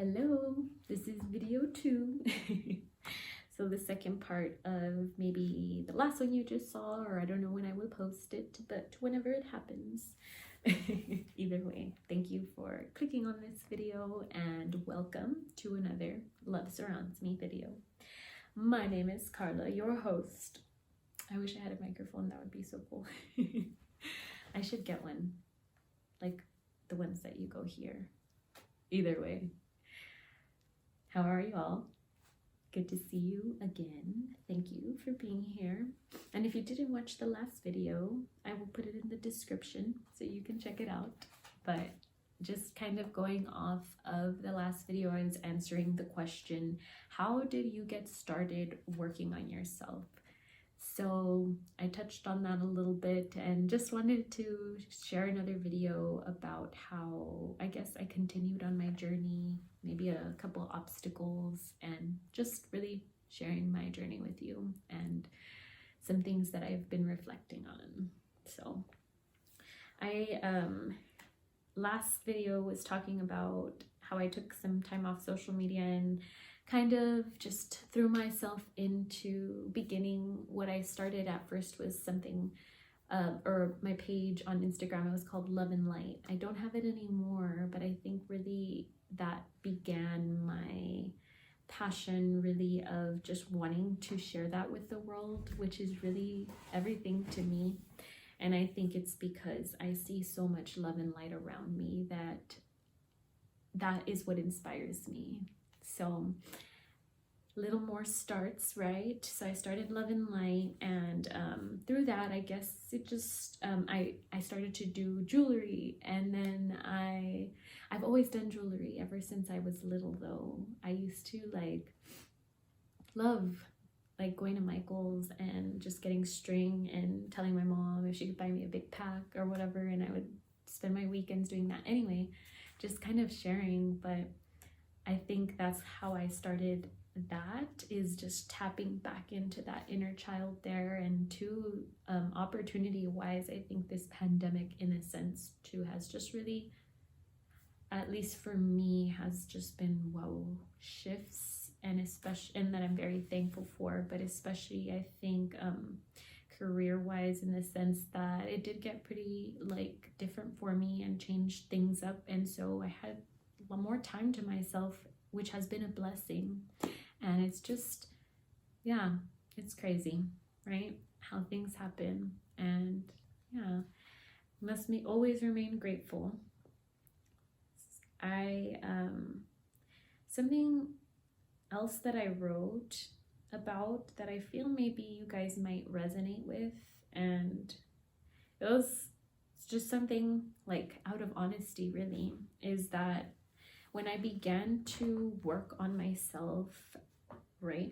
Hello, this is video 2. So the second part of maybe the last one you just saw, or I don't know when I will post it, but whenever it happens. Either way, thank you for clicking on this video and welcome to another Love Surrounds Me video. My name is Carla, your host. I wish I had a microphone, that would be so cool. I should get one, like the ones that you go here. Either way. How are you all? Good to see you again. Thank you for being here. And if you didn't watch the last video, I will put it in the description so you can check it out. But just kind of going off of the last video, I was answering the question, how did you get started working on yourself? So I touched on that a little bit and just wanted to share another video about how I guess I continued on my journey, maybe a couple obstacles, and just really sharing my journey with you and some things that I've been reflecting on. So I last video was talking about how I took some time off social media and kind of just threw myself into beginning what I started at first was something, or my page on Instagram, it was called Love and Light. I don't have it anymore, but I think really that began my passion really of just wanting to share that with the world, which is really everything to me. And I think it's because I see so much love and light around me that is what inspires me. So little more starts, right? So I started Love and Light, and through that, I guess it just I started to do jewelry, and then I've always done jewelry ever since I was little. Though I used to love going to Michael's and just getting string and telling my mom if she could buy me a big pack or whatever, and I would spend my weekends doing that anyway, just kind of sharing. But I think that's how I started. That is just tapping back into that inner child there, and too, opportunity wise, I think this pandemic in a sense too has just really, at least for me, has just been shifts, and especially, and that I'm very thankful for, but especially I think career wise, in the sense that it did get pretty different for me and changed things up, and so I had more time to myself, which has been a blessing. And it's just, yeah, it's crazy, right? How things happen. And yeah, must always remain grateful. Something else that I wrote about that I feel maybe you guys might resonate with, and it's just something out of honesty really, is that when I began to work on myself, right,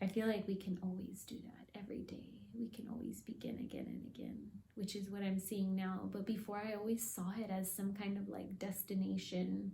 I feel like we can always do that every day. We can always begin again and again, which is what I'm seeing now. But before, I always saw it as some kind of destination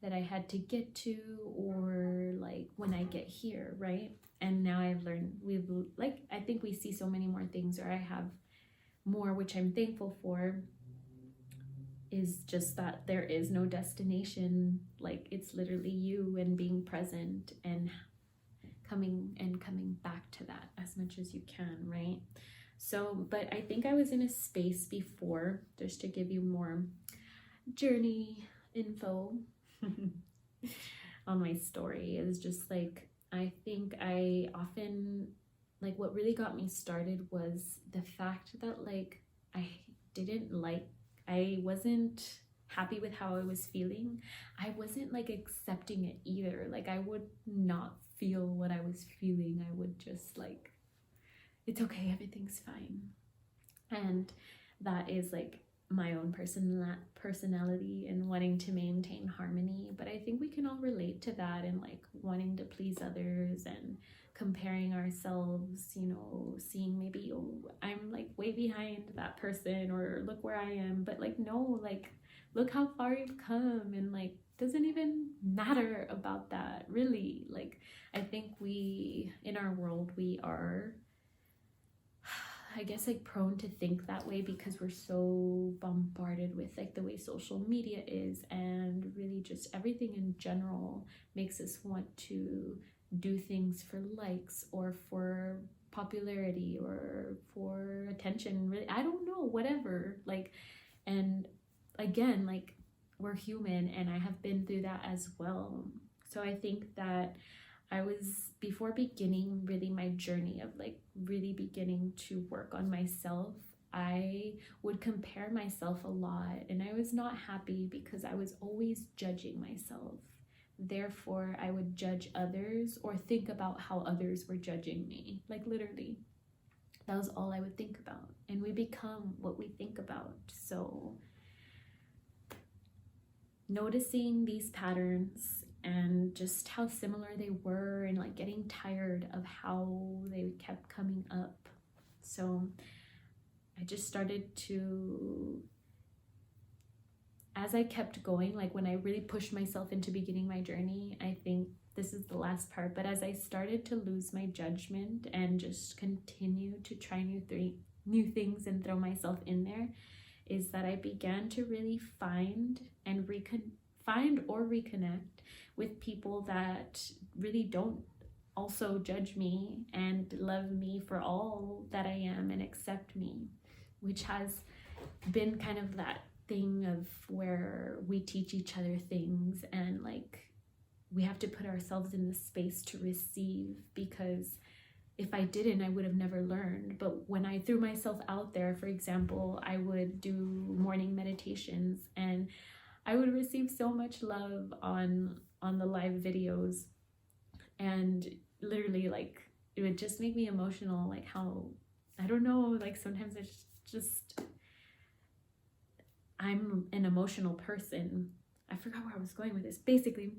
that I had to get to, or when I get here, right? And now I've learned, I think we see so many more things, or I have more, which I'm thankful for, is just that there is no destination. It's literally you and being present and coming back to that as much as you can, right? So, but I think I was in a space before, just to give you more journey info on my story, is just I think I often, what really got me started was the fact that I wasn't happy with how I was feeling. I wasn't accepting it either. I would not feel what I was feeling. I would just it's okay, everything's fine. And that is my own personality and wanting to maintain harmony. But I think we can all relate to that, and wanting to please others and comparing ourselves, seeing maybe, oh, I'm way behind that person, or look where I am. But no, look how far you've come, and doesn't even matter about that really. I think we, in our world, we are, I guess, prone to think that way because we're so bombarded with the way social media is, and really just everything in general makes us want to do things for likes or for popularity or for attention. Really, I don't know, whatever. Like, and again, like, we're human, and I have been through that as well. So I think that I was, before beginning really my journey of like really beginning to work on myself, I would compare myself a lot, and I was not happy because I was always judging myself. Therefore, I would judge others or think about how others were judging me. Like, literally, that was all I would think about. And we become what we think about. So noticing these patterns and just how similar they were, and like getting tired of how they kept coming up. So I just started to, as I kept going, like when I really pushed myself into beginning my journey, I think this is the last part, but as I started to lose my judgment and just continue to try new things and throw myself in there, is that I began to really find or reconnect with people that really don't also judge me and love me for all that I am and accept me, which has been kind of that thing of where we teach each other things, and like we have to put ourselves in the space to receive, because if I didn't, I would have never learned. But when I threw myself out there, for example, I would do morning meditations, and I would receive so much love on the live videos, and literally, like, it would just make me emotional, like how, I don't know, like sometimes it's just I'm an emotional person. I forgot where I was going with this. Basically,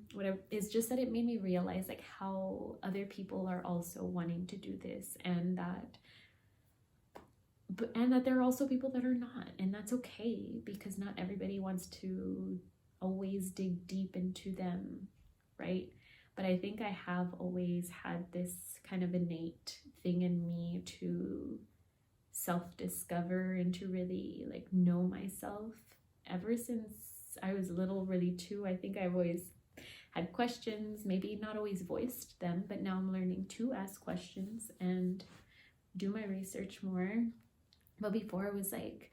it's just that it made me realize like how other people are also wanting to do this, and that there are also people that are not, and that's okay, because not everybody wants to always dig deep into them, right? But I think I have always had this kind of innate thing in me to self-discover and to really like know myself. Ever since I was little, really too, I think I've always had questions, maybe not always voiced them, but now I'm learning to ask questions and do my research more. But before it was like,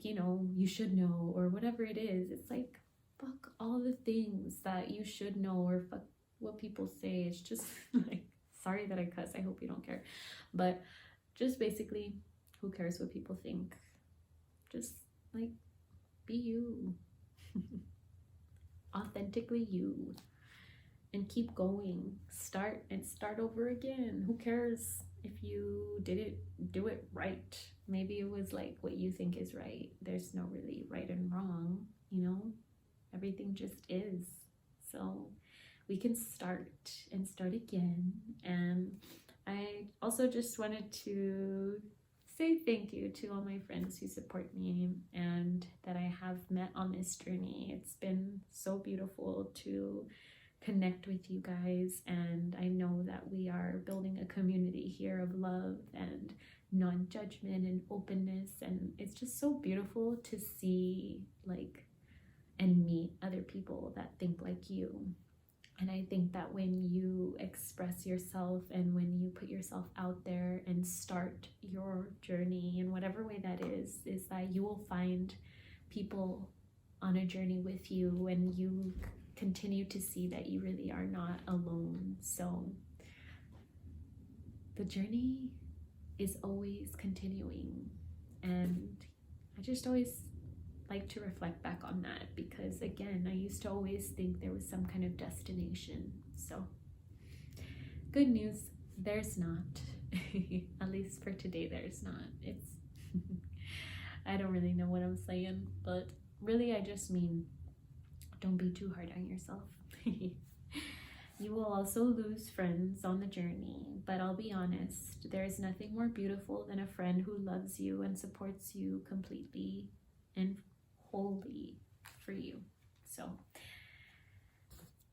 you know, you should know, or whatever it is. It's like, fuck all the things that you should know, or fuck what people say. It's just like, sorry that I cuss, I hope you don't care, but just basically, who cares what people think? Just like, be you. Authentically you, and keep going. Start over again. Who cares if you didn't do it right? Maybe it was like what you think is right. There's no really right and wrong, you know? Everything just is. So we can start again. And I also just wanted to say thank you to all my friends who support me and that I have met on this journey. It's been so beautiful to connect with you guys, and I know that we are building a community here of love and non-judgment and openness, and it's just so beautiful to see like and meet other people that think like you. And I think that when you express yourself and when you put yourself out there and start your journey in whatever way that is that you will find people on a journey with you, and you continue to see that you really are not alone. So the journey is always continuing, and I just always like to reflect back on that, because again, I used to always think there was some kind of destination. So good news, there's not. At least for today, there's not. It's I don't really know what I'm saying, but really I just mean, don't be too hard on yourself. You will also lose friends on the journey, but I'll be honest, there is nothing more beautiful than a friend who loves you and supports you completely and wholly for you. So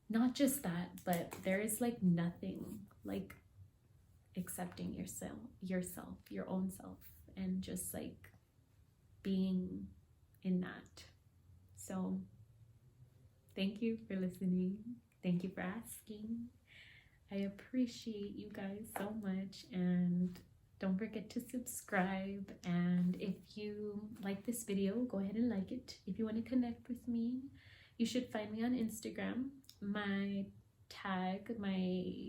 not just that, but there is like nothing like accepting yourself, your own self, and just like being in that. So Thank you for listening. Thank you for asking. I appreciate you guys so much, and don't forget to subscribe. And if you like this video, go ahead and like it. If you want to connect with me, you should find me on Instagram. My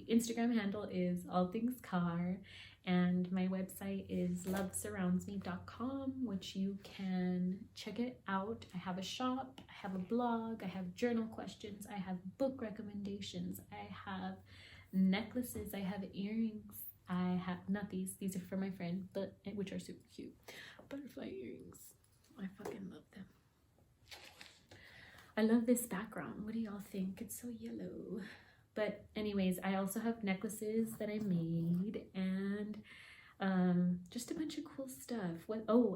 Instagram handle is all things car, and my website is lovesurroundsme.com, which you can check it out. I have a shop, I have a blog, I have journal questions, I have book recommendations, I have necklaces, I have earrings, I have not these are for my friend, but which are super cute, butterfly earrings. I fucking love them. I love this background. What do y'all think? It's so yellow. But anyways, I also have necklaces that I made, and just a bunch of cool stuff.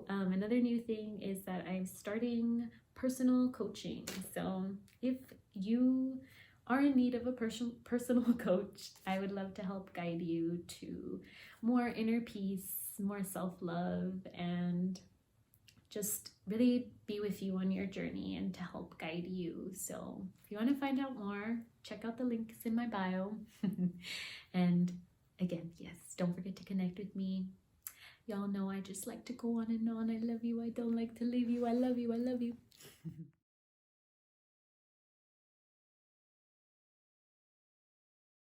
Another new thing is that I'm starting personal coaching. So if you are in need of a personal coach, I would love to help guide you to more inner peace, more self-love, and just really be with you on your journey and to help guide you. So if you want to find out more, check out the links in my bio. And again, yes, don't forget to connect with me. Y'all know I just like to go on and on. I love you. I don't like to leave you. I love you. I love you.